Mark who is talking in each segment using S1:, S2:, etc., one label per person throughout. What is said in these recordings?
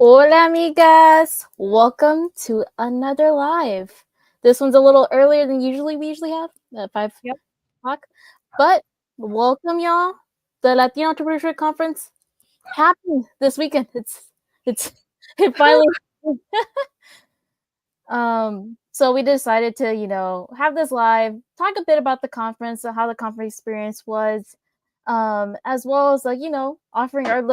S1: Hola, amigas. Welcome to another live. This one's a little earlier than we usually have at 5 o'clock. But welcome, y'all. The Latina Entrepreneurship Conference happened this weekend. It's it finally. So we decided to, have this live, talk a bit about the conference, how the conference experience was, as well as offering our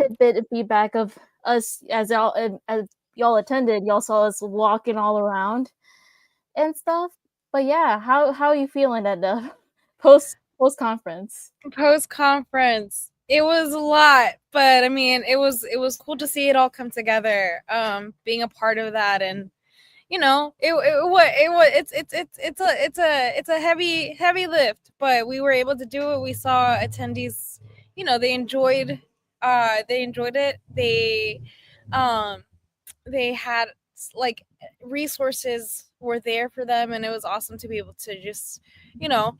S1: tidbit of feedback of us as y'all attended. Y'all saw us walking all around and stuff. But yeah, how are you feeling at the post conference?
S2: Post conference, it was a lot, but I mean, it was cool to see it all come together. Being a part of that, and it's a heavy lift, but we were able to do it. We saw attendees, they enjoyed it. Um they had like resources were there for them, and it was awesome to be able to just you know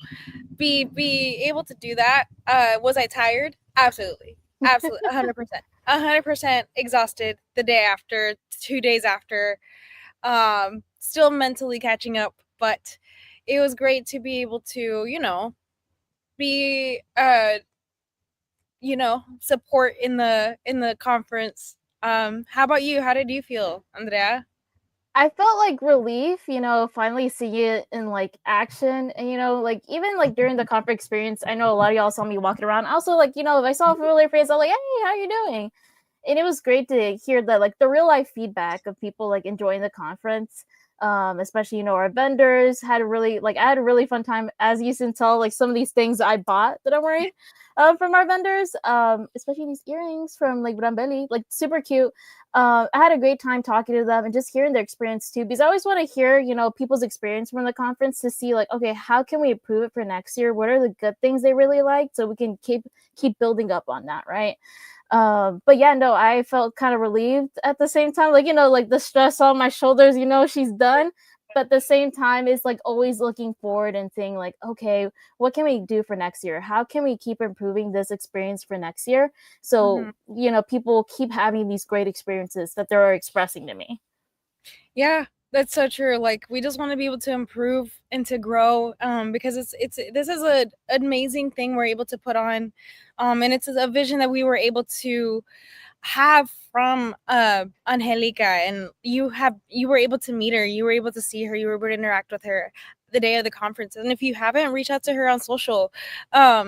S2: be able to do that. Was I tired? Absolutely, absolutely, 100%, 100% exhausted the day after, 2 days after. Still mentally catching up, but it was great to be able to be support in the conference. How about you? How did you feel, Andrea?
S1: I felt like relief, finally seeing it in like action. And like even like during the conference experience, I know a lot of y'all saw me walking around. Also, like, if I saw a familiar face, I'm like, hey, how you doing? And it was great to hear that like the real life feedback of people like enjoying the conference. Especially our vendors had a really like I had a really fun time. As you can tell, like some of these things I bought that I'm wearing from our vendors, especially these earrings from like Brambelli, like super cute. I had a great time talking to them and just hearing their experience too, because I always want to hear people's experience from the conference to see like, okay, how can we improve it for next year? What are the good things they really liked, so we can keep building up on that, right? But yeah, no, I felt kind of relieved at the same time, like like the stress on my shoulders, she's done. But at the same time, it's like always looking forward and saying like, okay, what can we do for next year? How can we keep improving this experience for next year, so
S2: Mm-hmm.
S1: people keep having these great experiences that they're expressing to me.
S2: Yeah, that's so true. Like, we just want to be able to improve and to grow, because it's this is a amazing thing we're able to put on, and it's a vision that we were able to have from Angelica, and you were able to meet her, you were able to see her, you were able to interact with her the day of the conference. And if you haven't, reach out to her on social.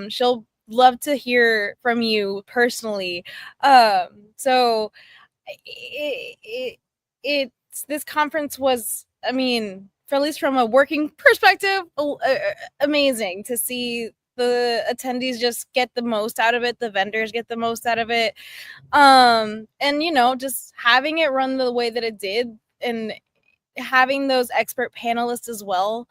S2: She'll love to hear from you personally. So it, it's this conference was, I mean, for at least from a working perspective, amazing to see the attendees just get the most out of it, the vendors get the most out of it, and just having it run the way that it did, and having those expert panelists as well,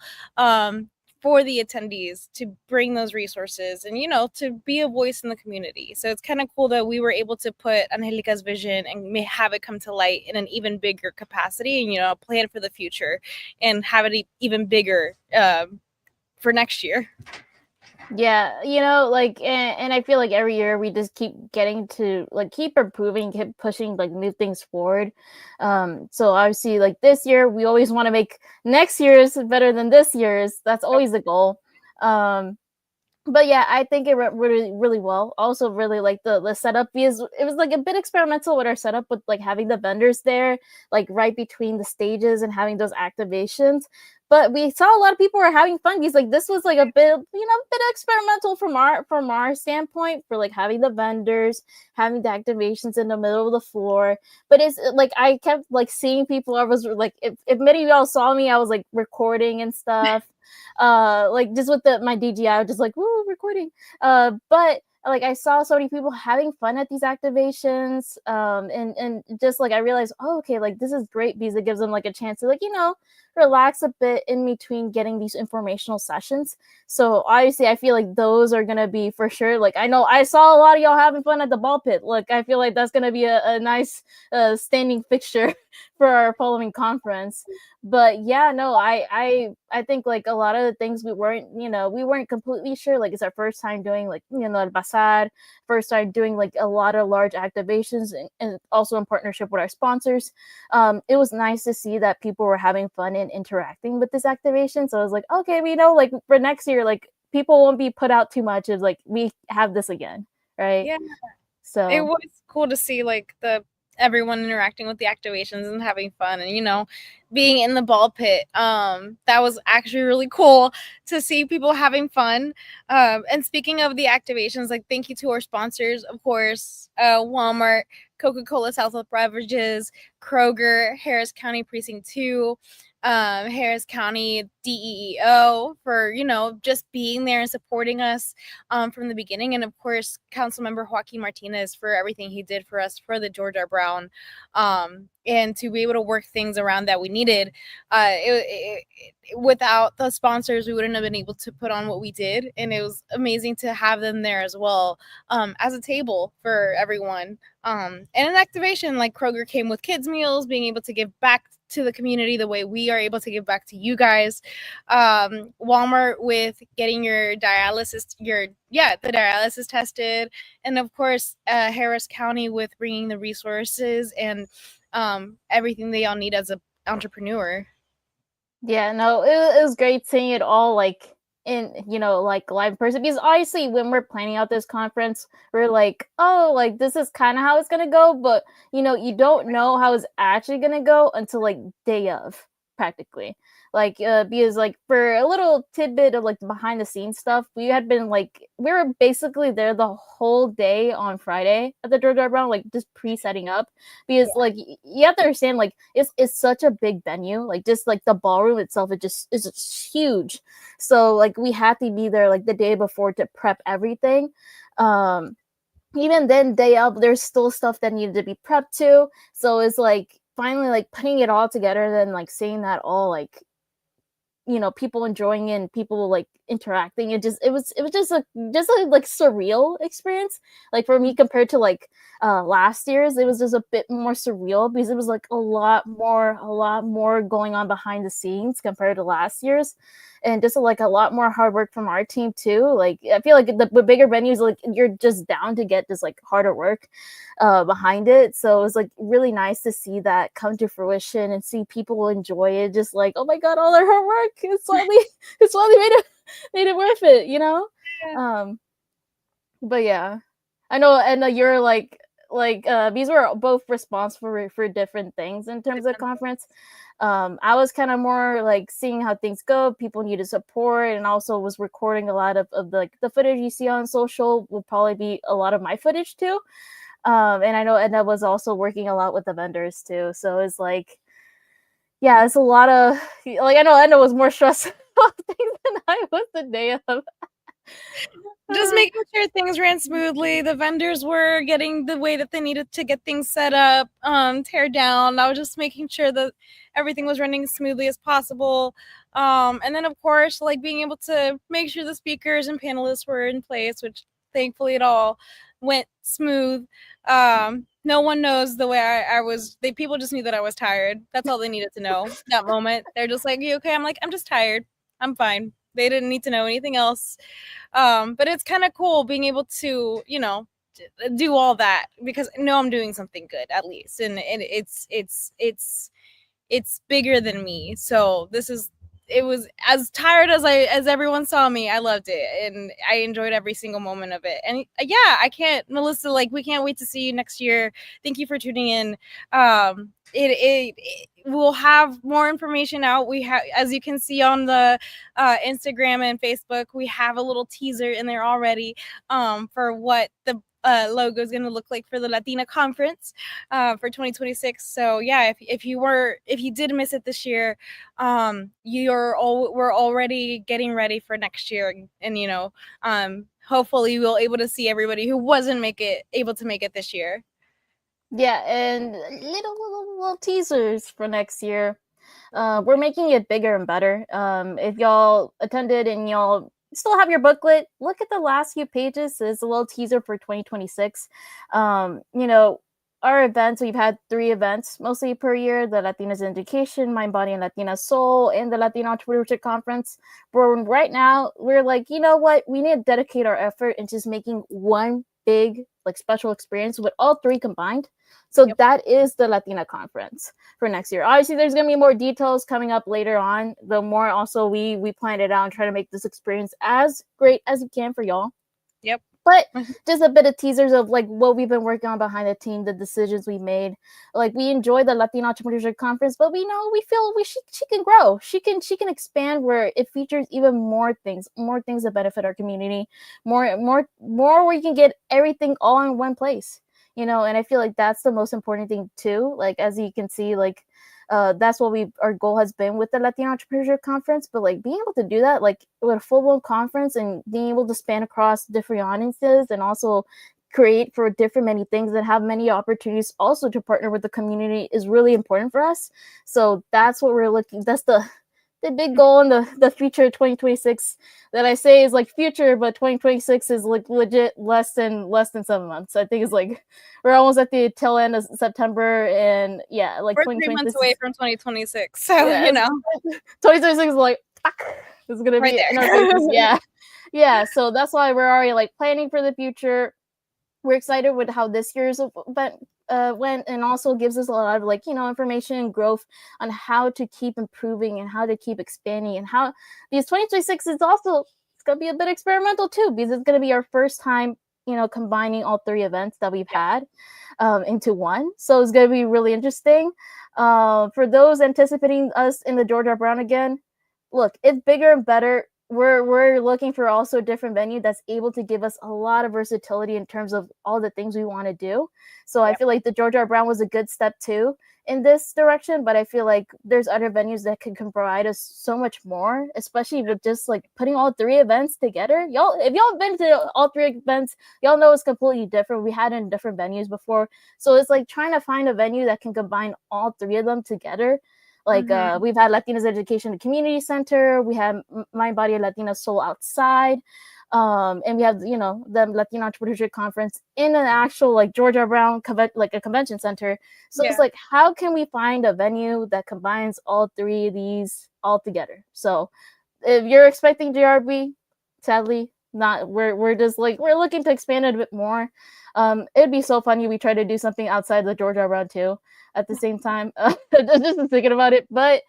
S2: for the attendees to bring those resources and to be a voice in the community. So it's kind of cool that we were able to put Angelica's vision and have it come to light in an even bigger capacity, and plan for the future and have it even bigger, for next year.
S1: Yeah, like, and I feel like every year we just keep getting to like keep improving, keep pushing, like move things forward. So obviously, like this year, we always want to make next year's better than this year's. That's always the goal. But yeah, I think it went really, really well. Also, really like the setup, because it was like a bit experimental with our setup, with like having the vendors there, like right between the stages and having those activations. But we saw a lot of people were having fun, because like this was like a bit experimental from our standpoint, for like having the vendors, having the activations in the middle of the floor. But it's like I kept like seeing people. I was like, if many of y'all saw me, I was like recording and stuff, like just with my DJI, I was just like, woo, recording. But like I saw so many people having fun at these activations, and just like I realized, oh, okay, like this is great, because it gives them like a chance to like relax a bit in between getting these informational sessions. So obviously, I feel like those are gonna be for sure. Like, I know I saw a lot of y'all having fun at the ball pit. Look, I feel like that's gonna be a nice standing fixture for our following conference. But yeah, no, I think like a lot of the things we weren't completely sure. Like, it's our first time doing like el bazar, first time doing like a lot of large activations, and also in partnership with our sponsors. It was nice to see that people were having fun and interacting with this activation. So I was like, okay, we know like for next year, like people won't be put out too much if like we have this again, right?
S2: Yeah. It
S1: So
S2: was cool to see like the everyone interacting with the activations and having fun, and being in the ball pit. That was actually really cool to see people having fun. And speaking of the activations, like, thank you to our sponsors, of course, Walmart, Coca-Cola Southwest Beverages, Kroger, Harris County Precinct 2, Harris County DEEO for just being there and supporting us from the beginning, and of course Councilmember Joaquin Martinez for everything he did for us for the George R. Brown, and to be able to work things around that we needed. Without the sponsors, we wouldn't have been able to put on what we did, and it was amazing to have them there as well, as a table for everyone. And an activation like Kroger came with kids meals, being able to give back to the community the way we are able to give back to you guys. Walmart with getting your dialysis, the dialysis tested, and of course Harris County with bringing the resources and everything they all need as an entrepreneur.
S1: yeah, no, it was great seeing it all like in like live in person, because obviously when we're planning out this conference, we're like, oh, like this is kind of how it's gonna go, but you don't know how it's actually gonna go until like day of, practically. Like because like for a little tidbit of like the behind the scenes stuff, we were basically there the whole day on Friday at the George R. Brown, like just pre-setting up, because like you have to understand, like it's such a big venue, like just like the ballroom itself, it just is just huge. So like we had to be there like the day before to prep everything. Even then, day up, there's still stuff that needed to be prepped too. So it's like finally like putting it all together, then like seeing that all like people enjoying it and people like interacting, it was just a like surreal experience, like for me, compared to like last year's. It was just a bit more surreal because it was like a lot more going on behind the scenes compared to last year's, and just like a lot more hard work from our team too. Like I feel like the bigger venues, like you're just down to get this like harder work behind it. So it was like really nice to see that come to fruition and see people enjoy it. Just like, oh my god, all their hard work it's finally made it worth it,
S2: Yeah.
S1: But yeah, I know, and you're these were both responsible for different things in terms of conference. I was kind of more like seeing how things go, people needed support, and also was recording a lot of the footage you see on social will probably be a lot of my footage too. And I know Edna was also working a lot with the vendors too. So it's like, yeah, it's a lot of like, I know Edna was more stressed about things than I was the day of.
S2: Just making sure things ran smoothly. The vendors were getting the way that they needed to get things set up, tear down. I was just making sure that everything was running as smoothly as possible. And then, of course, like being able to make sure the speakers and panelists were in place, which thankfully it all went smooth. No one knows the way I was. People just knew that I was tired. That's all they needed to know that moment. They're just like, you okay? I'm like, I'm just tired. I'm fine. They didn't need to know anything else. But it's kind of cool being able to, do all that, because I know I'm doing something good at least, and it's bigger than me. So it was as tired as everyone saw me. I loved it, and I enjoyed every single moment of it. And yeah, I can't, Melissa, like, we can't wait to see you next year. Thank you for tuning in. We'll have more information out. We have, as you can see on the Instagram and Facebook, we have a little teaser in there already for what the logo is going to look like for the Latina conference for 2026. So yeah, if you did miss it this year, we're already getting ready for next year, and hopefully we'll able to see everybody who wasn't able to make it this year.
S1: Yeah, and little teasers for next year. We're making it bigger and better. If y'all attended and y'all still have your booklet, look at the last few pages. It's a little teaser for 2026. You know, our events, we've had 3 events mostly per year: the Latinas in Education, Mind, Body, and Latina Soul, and the Latina Entrepreneurship Conference. But right now, we're like, you know what? We need to dedicate our effort into just making one big, like, special experience with all 3 combined. So that is the Latina Conference for next year. Obviously, there's going to be more details coming up later on. The more also we plan it out and try to make this experience as great as we can for y'all.
S2: Yep.
S1: But just a bit of teasers of like what we've been working on behind the team, the decisions we made. Like, we enjoy the Latina Entrepreneurship Conference, but we feel she can grow. She can expand where it features even more things that benefit our community, more where you can get everything all in one place. You know, and I feel like that's the most important thing too. Like, as you can see, like, that's what our goal has been with the Latina Entrepreneurship Conference. But like, being able to do that, like, with a full-blown conference and being able to span across different audiences and also create for different many things and have many opportunities also to partner with the community is really important for us. So that's what we're looking. That's the big goal in the future 2026 that I say is like future, but 2026 is like legit less than 7 months. I think it's like we're almost at the tail end of September, and yeah, like
S2: we're 3 months away from 2026. So
S1: yeah,
S2: you know,
S1: 2026 is like it's gonna
S2: right
S1: be
S2: there.
S1: in our faces. Yeah. So that's why we're already like planning for the future. We're excited with how this year's event went, and also gives us a lot of, like, you know, information and growth on how to keep improving and how to keep expanding, and how these 2026 is also, it's gonna be a bit experimental too, because it's gonna be our first time, you know, combining all 3 events that we've had into one. So it's gonna be really interesting. For those anticipating us in the Georgia Brown again, look, it's bigger and better. We're looking for also a different venue that's able to give us a lot of versatility in terms of all the things we want to do. So I feel like the Georgia Brown was a good step too in this direction, but I feel like there's other venues that can provide us so much more, especially with just like putting all 3 events together. Y'all, if y'all have been to all 3 events, y'all know it's completely different. We had it in different venues before, so it's like trying to find a venue that can combine all 3 of them together. Like, we've had Latinas Education and Community Center, we have Mind, Body, and Latina Soul outside, and we have, you know, the Latina Entrepreneurship Conference in an actual like Georgia Brown like a convention center. So it's like, how can we find a venue that combines all 3 of these all together? So if you're expecting GRB, sadly not. We're just like, we're looking to expand it a bit more. It'd be so funny we try to do something outside the Georgia Brown too at the same time. Just thinking about it, but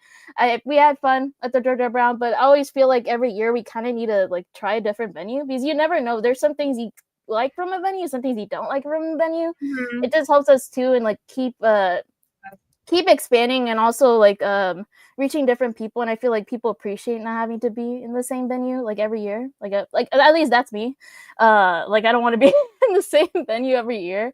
S1: we had fun at the Georgia Brown. But I always feel like every year we kind of need to like try a different venue, because you never know. There's some things you like from a venue, some things you don't like from a venue. It just helps us too, and like keep expanding, and also like reaching different people. And I feel like people appreciate not having to be in the same venue like every year. Like at least that's me. Like, I don't want to be in the same venue every year.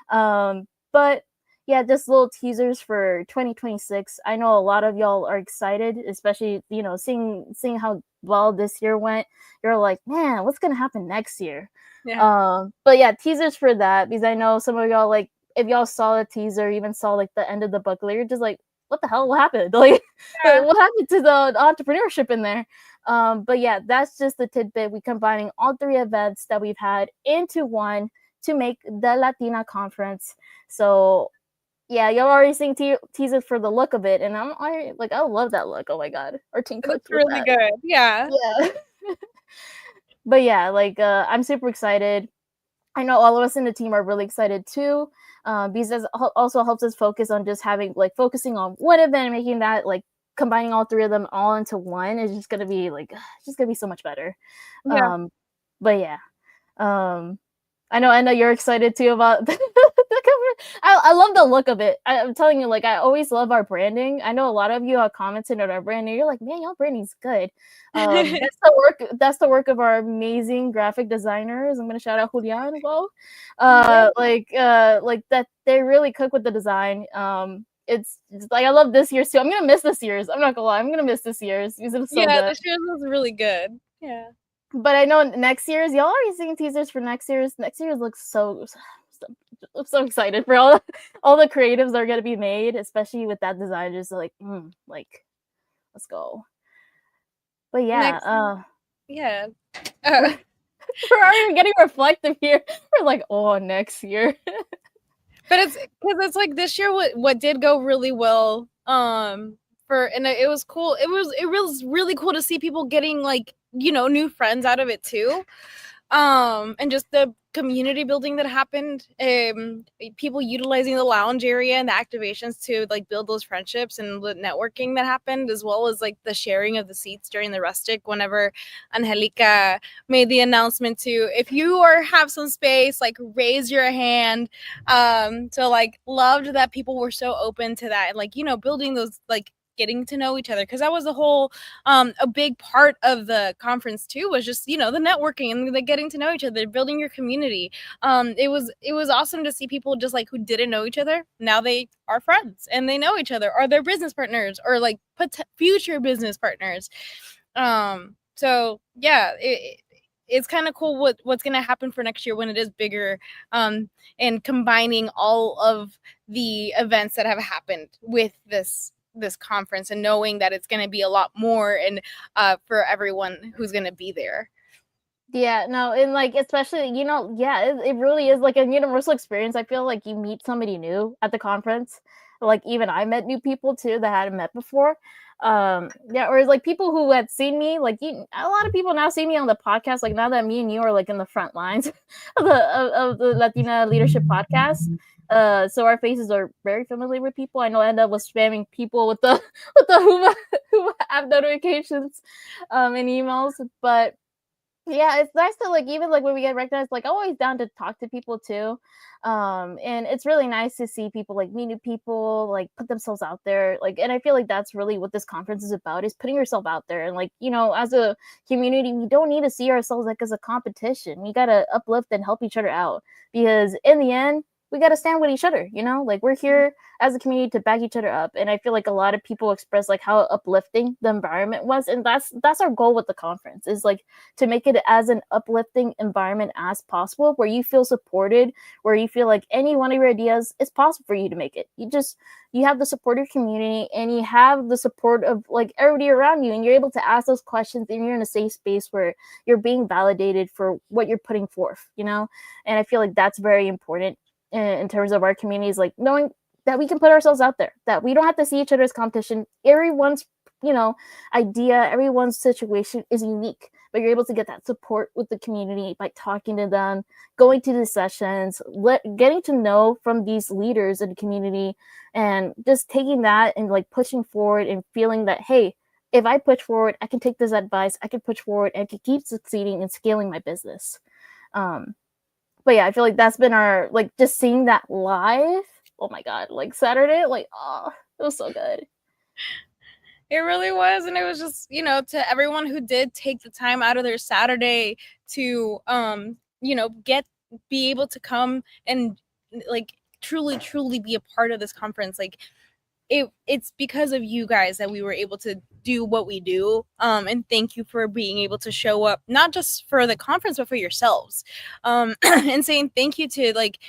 S1: But yeah, just little teasers for 2026. I know a lot of y'all are excited, especially, you know, seeing how well this year went. You're like, man, what's gonna happen next year? But yeah, teasers for that, because I know some of y'all, like, if y'all saw the teaser, even saw like the end of the booklet, you're just like, what the hell? What happened? Like, what happened to the entrepreneurship in there? But yeah, that's just the tidbit. We combining all 3 events that we've had into one to make the Latina Conference. So yeah, y'all already seeing teasers for the look of it, and I'm already like, I love that look. Oh my god, our team cooked with
S2: really
S1: that.
S2: good. Yeah.
S1: But yeah, like, I'm super excited. I know all of us in the team are really excited too, because that also helps us focus on just focusing on one event and making that, like, combining all 3 of them all into one is just gonna be like, just gonna be so much better. But yeah, I know you're excited too about the cover. I love the look of it. I'm telling you, like, I always love our branding. I know a lot of you have commented on our branding. You're like, man, y'all branding's good. That's the work of our amazing graphic designers. I'm gonna shout out Julian as well. Like that, they really cook with the design. It's like, I love this year's too. I'm gonna miss this year's. I'm not gonna lie. I'm gonna miss this year's because it was so good.
S2: This year's was really good. Yeah.
S1: But I know next year's, y'all already seeing teasers for next year's. Next year's looks so I'm so excited for all the creatives that are gonna be made, especially with that design. Just like, like, let's go. But yeah,
S2: Next, yeah.
S1: we're
S2: Uh,
S1: we're already getting reflective here. We're like, oh, next year.
S2: but it's because it's like this year what did go really well for and it was cool. It was really cool to see people getting like, new friends out of it too. And just the community building that happened, people utilizing the lounge area and the activations to like build those friendships, and the networking that happened, as well as like the sharing of the seats during the rustic whenever Angelica made the announcement to, if you have some space, like raise your hand. So like loved that people were so open to that, and like, building those, like getting to know each other, because that was the whole a big part of the conference too, was just, the networking and the getting to know each other, building your community. It was awesome to see people just like who didn't know each other, now they are friends and they know each other, or they're business partners, or like future business partners. So yeah, it's kind of cool what's going to happen for next year when it is bigger, and combining all of the events that have happened with this conference, and knowing that it's going to be a lot more, and for everyone who's going to be there.
S1: Yeah, no, and like especially, yeah, it really is like a universal experience. I feel like you meet somebody new at the conference. Like even I met new people too that I hadn't met before. Yeah, or like people who had seen me, like a lot of people now see me on the podcast. Like now that me and you are like in the front lines of the Latina Leadership podcast. So our faces are very familiar with people. I know I end up with spamming people with the with the Huma app notifications and emails, but yeah, it's nice to like even like when we get recognized, like always down to talk to people too. And it's really nice to see people like meet new people, like put themselves out there. Like, and I feel like that's really what this conference is about, is putting yourself out there. And like, as a community, we don't need to see ourselves like as a competition. We gotta uplift and help each other out, because in the end, we gotta stand with each other, like we're here as a community to back each other up. And I feel like a lot of people express like how uplifting the environment was. And that's our goal with the conference, is like to make it as an uplifting environment as possible, where you feel supported, where you feel like any one of your ideas, it's possible for you to make it. You have the support of your community, and you have the support of like everybody around you, and you're able to ask those questions, and you're in a safe space where you're being validated for what you're putting forth, and I feel like that's very important in terms of our communities, like knowing that we can put ourselves out there, that we don't have to see each other as competition. Everyone's idea, everyone's situation is unique, but you're able to get that support with the community by talking to them, going to the sessions, getting to know from these leaders in the community, and just taking that and like pushing forward and feeling that, hey, if I push forward, I can take this advice, I can push forward, and I can keep succeeding and scaling my business. But yeah, I feel like that's been our, like, just seeing that live. Oh my God, like Saturday, like, oh, it was so good.
S2: It really was. And it was just, to everyone who did take the time out of their Saturday to, be able to come and like truly be a part of this conference. Like, it's because of you guys that we were able to do what we do, and thank you for being able to show up, not just for the conference but for yourselves, and saying thank you to, like,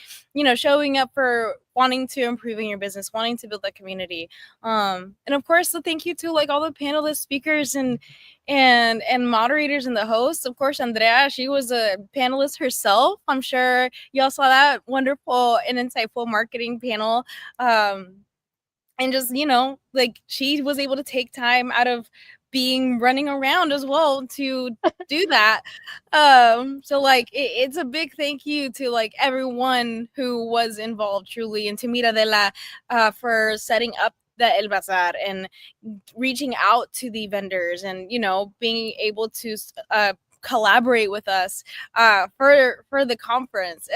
S2: showing up for wanting to improve in your business, wanting to build that community, and of course the thank you to like all the panelists, speakers, and moderators, and the hosts. Of course, Andrea, she was a panelist herself. I'm sure y'all saw that wonderful and insightful marketing panel. And just, like, she was able to take time out of being running around as well to do that. So like it's a big thank you to like everyone who was involved, truly, and to Miradela for setting up the El Bazar and reaching out to the vendors, and being able to collaborate with us for the conference.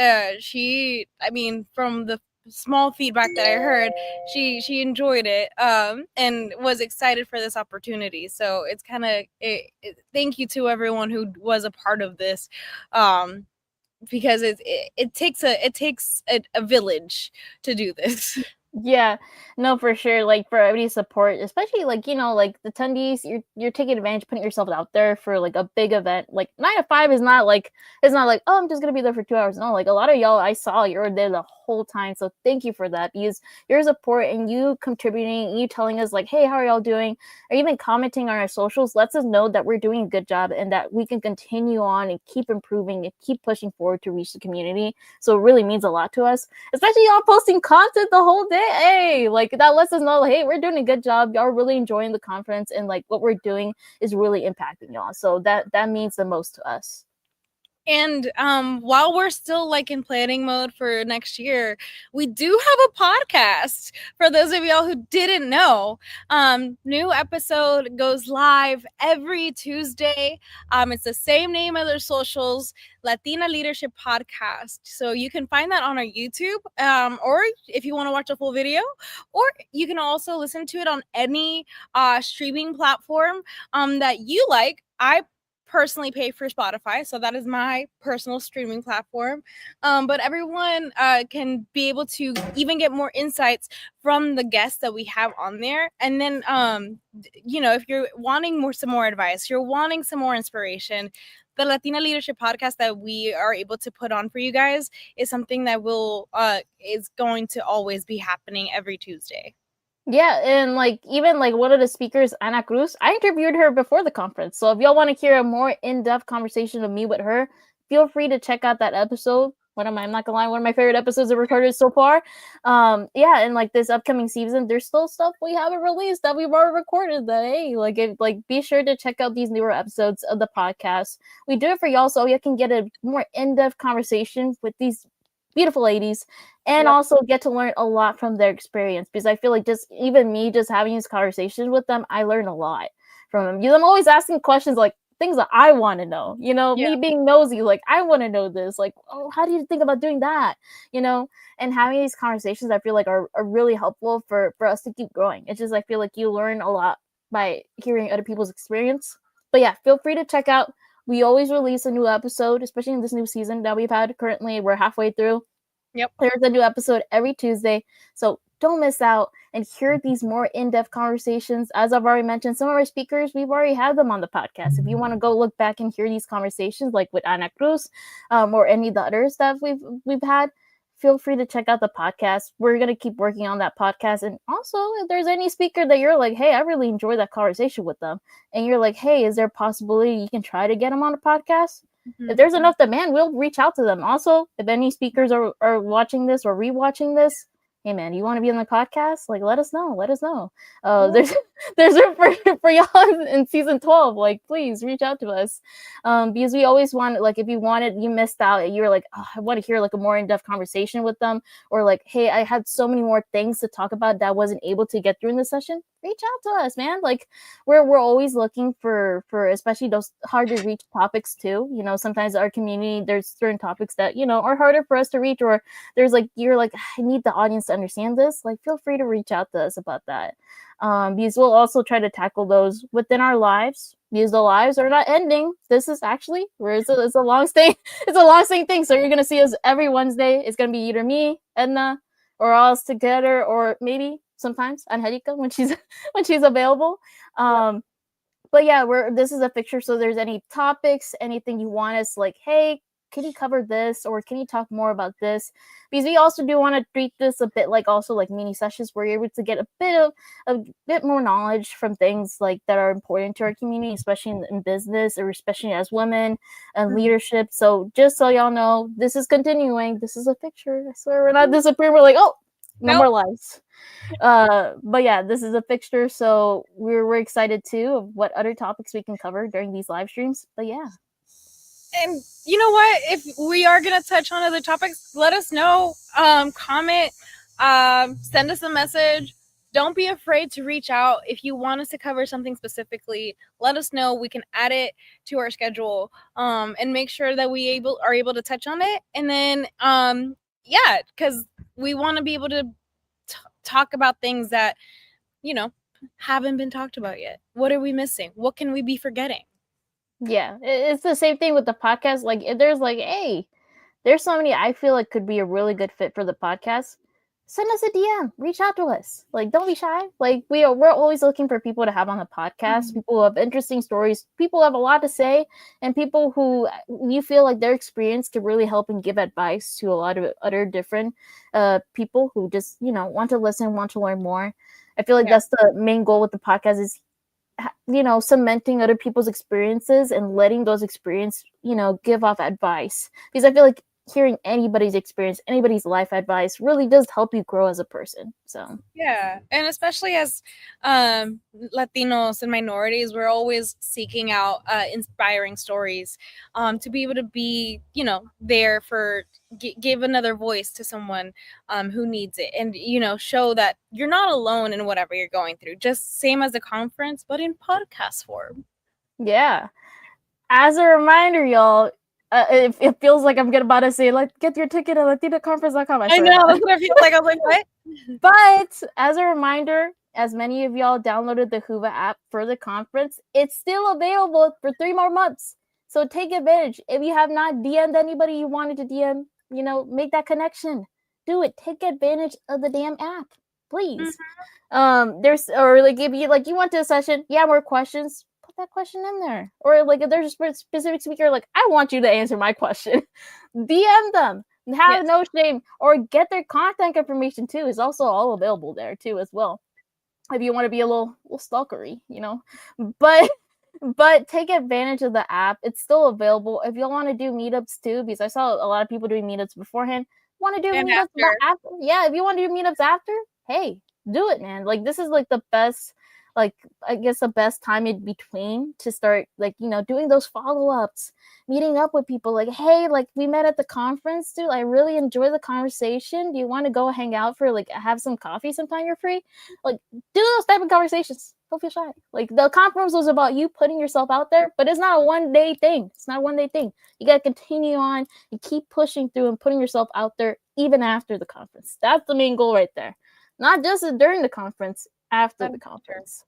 S2: From the small feedback that I heard, she enjoyed it, and was excited for this opportunity. So it's kind of thank you to everyone who was a part of this, because it takes a village to do this.
S1: Yeah, no, for sure. Like for everybody's support, especially like like the attendees, you're taking advantage, putting yourself out there for like a big event. Like 9 to 5 is not like, it's not like, oh, I'm just gonna be there for 2 hours. No, like a lot of y'all I saw, you're there the whole time. So thank you for that, because your support and you contributing, you telling us like, hey, how are y'all doing? Or even commenting on our socials lets us know that we're doing a good job and that we can continue on and keep improving and keep pushing forward to reach the community. So it really means a lot to us, especially y'all posting content the whole day. Hey, like that lets us know, like, hey, we're doing a good job. Y'all are really enjoying the conference, and like what we're doing is really impacting y'all. So that means the most to us.
S2: And while we're still like in planning mode for next year, we do have a podcast. For those of y'all who didn't know, new episode goes live every Tuesday. It's the same name as our socials, Latina Leadership Podcast. So you can find that on our YouTube, or if you want to watch a full video, or you can also listen to it on any streaming platform that you like. I personally pay for Spotify, so that is my personal streaming platform, but everyone can be able to even get more insights from the guests that we have on there. And then if you're wanting some more advice, you're wanting some more inspiration, the Latina Leadership Podcast that we are able to put on for you guys is something that is going to always be happening every Tuesday.
S1: Yeah, and like even like one of the speakers, Ana Cruz, I interviewed her before the conference. So if y'all want to hear a more in-depth conversation of me with her, feel free to check out that episode. I'm not gonna lie, one of my favorite episodes I've recorded so far. Yeah, and like this upcoming season, there's still stuff we haven't released that we've already recorded. That be sure to check out these newer episodes of the podcast. We do it for y'all so you can get a more in-depth conversation with these beautiful ladies, and also get to learn a lot from their experience, because I feel like just even me just having these conversations with them, I learn a lot from them, because I'm always asking questions like things that I want to know, me being nosy, like I want to know this, like, oh, how do you think about doing that, and having these conversations I feel like are really helpful for us to keep growing. It's just I feel like you learn a lot by hearing other people's experience. But yeah, feel free to check out. We always release a new episode, especially in this new season that we've had. Currently, we're halfway through.
S2: Yep.
S1: There's a new episode every Tuesday. So don't miss out and hear these more in-depth conversations. As I've already mentioned, some of our speakers, we've already had them on the podcast. If you want to go look back and hear these conversations, like with Ana Cruz, or any of the others that we've had, feel free to check out the podcast. We're going to keep working on that podcast. And also, if there's any speaker that you're like, hey, I really enjoyed that conversation with them, and you're like, hey, is there a possibility you can try to get them on a podcast? Mm-hmm. If there's enough demand, we'll reach out to them. Also, if any speakers are watching this or rewatching this, hey man, you want to be on the podcast? Like, let us know. There's room for y'all in season 12. Like, please reach out to us, because we always want, like, if you missed out, and you're like, oh, I want to hear like a more in-depth conversation with them, or like, hey, I had so many more things to talk about that I wasn't able to get through in the session. Reach out to us, man. Like, we're always looking for especially those hard to reach topics too. Sometimes our community, there's certain topics that are harder for us to reach, or there's like, you're like, I need the audience to understand this. Like, feel free to reach out to us about that, because we'll also try to tackle those within our lives, because the lives are not ending. This is actually it's a long stay. It's a long staying thing. So you're gonna see us every Wednesday. It's gonna be either me, Edna, or us together, or maybe sometimes Angelica when she's available. But yeah, this is a picture. So there's any topics, anything you want us, like, hey, can you cover this, or can you talk more about this? Because we also do want to treat this a bit like also like mini sessions where you're able to get a bit more knowledge from things like that are important to our community, especially in business, or especially as women and leadership. So just so y'all know, this is continuing. This is a picture. I swear we're not disappearing. We're like, oh, no more lives. But yeah, this is a fixture, so we're excited too of what other topics we can cover during these live streams. But yeah.
S2: And you know what? If we are going to touch on other topics, let us know. Comment, send us a message. Don't be afraid to reach out. If you want us to cover something specifically, let us know. We can add it to our schedule, and make sure that we are able to touch on it. And then, because we want to be able to talk about things that, haven't been talked about yet. What are we missing? What can we be forgetting?
S1: Yeah, it's the same thing with the podcast. Like, if there's like, hey, there's somebody I feel like could be a really good fit for the podcast, send us a DM, reach out to us. Like, don't be shy. Like, we're always looking for people to have on the podcast, people who have interesting stories, people who have a lot to say, and people who you feel like their experience could really help and give advice to a lot of other different people who just, want to listen, want to learn more. I feel like that's the main goal with the podcast is, cementing other people's experiences and letting those experiences, give off advice. Because I feel like hearing anybody's experience, anybody's life advice really does help you grow as a person. So
S2: yeah, and especially as Latinos and minorities, we're always seeking out inspiring stories to be able to be, there for give another voice to someone who needs it, and show that you're not alone in whatever you're going through. Just same as the conference, but in podcast form.
S1: Yeah. As a reminder, y'all, it feels like I'm about to say, like, get your ticket at latinaconference.com.
S2: I know, that's what I feel like. I was like, what?
S1: But as a reminder, as many of y'all downloaded the Whova app for the conference, it's still available for 3 more months. So take advantage. If you have not DM'd anybody you wanted to DM, make that connection. Do it. Take advantage of the damn app, please. There's, or like if you went to a session, more questions, put that question in there. Or like if there's a specific speaker, like, I want you to answer my question, DM them. Have no shame, or get their contact information too. Is also all available there too as well. If you want to be a little stalkery, but take advantage of the app. It's still available. If you want to do meetups too, because I saw a lot of people doing meetups beforehand. Want to do
S2: and
S1: meetups after? Yeah, if you want to do meetups after, hey, do it, man. Like, this is like the best, like, I guess the best time in between to start, like, doing those follow-ups, meeting up with people. Like, hey, like, we met at the conference, dude. I really enjoyed the conversation. Do you want to go hang out for, like, have some coffee sometime you're free? Like, do those type of conversations. Don't feel shy. Like, the conference was about you putting yourself out there, but it's not a one-day thing. It's not a one-day thing. You got to continue on and keep pushing through and putting yourself out there even after the conference. That's the main goal right there. Not just during the conference, after the conference.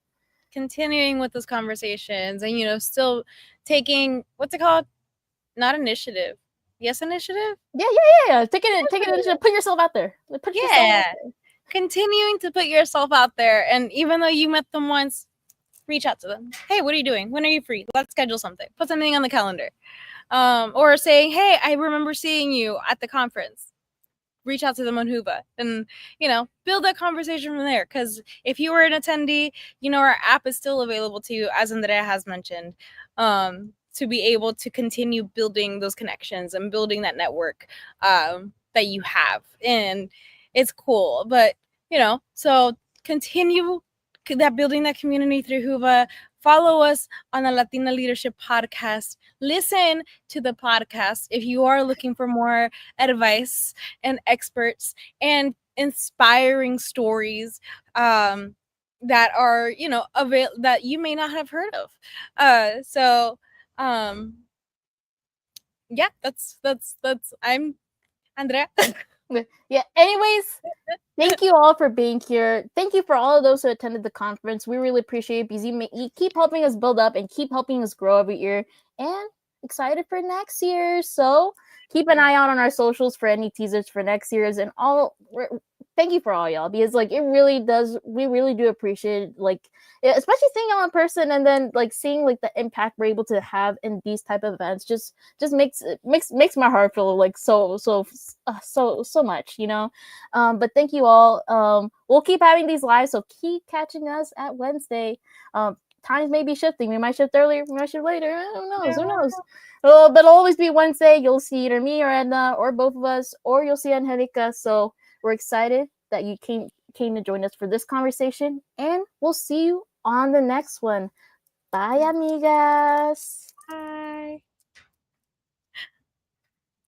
S2: Continuing with those conversations and, still taking, what's it called? Not initiative. Yes, initiative?
S1: Yeah. Take it initiative. Put yourself out there. Put yourself out there.
S2: Continuing to put yourself out there. And even though you met them once, reach out to them. Hey, what are you doing? When are you free? Let's schedule something. Put something on the calendar. Or saying, hey, I remember seeing you at the conference. Reach out to them on Whova and, build that conversation from there. Because if you were an attendee, our app is still available to you, as Andrea has mentioned, to be able to continue building those connections and building that network that you have. And it's cool. But, so continue building that community through Whova. Follow us on the Latina Leadership podcast. Listen to the podcast if you are looking for more advice and experts and inspiring stories that are, that you may not have heard of. Yeah, that's I'm Andrea.
S1: Yeah. Anyways, thank you all for being here. Thank you for all of those who attended the conference. We really appreciate it because you keep helping us build up and keep helping us grow every year. And excited for next year. So keep an eye out on our socials for any teasers for next year's and all. Thank you for all y'all, because like it really does. We really do appreciate like, especially seeing y'all in person, and then like seeing like the impact we're able to have in these type of events. Just makes my heart feel like so much, But thank you all. We'll keep having these lives, so keep catching us at Wednesday. Times may be shifting. We might shift earlier. We might shift later. Who knows? Who knows? But it'll always be Wednesday. You'll see either me or Edna or both of us, or you'll see Angelica. So we're excited that you came to join us for this conversation, and we'll see you on the next one. Bye, amigas.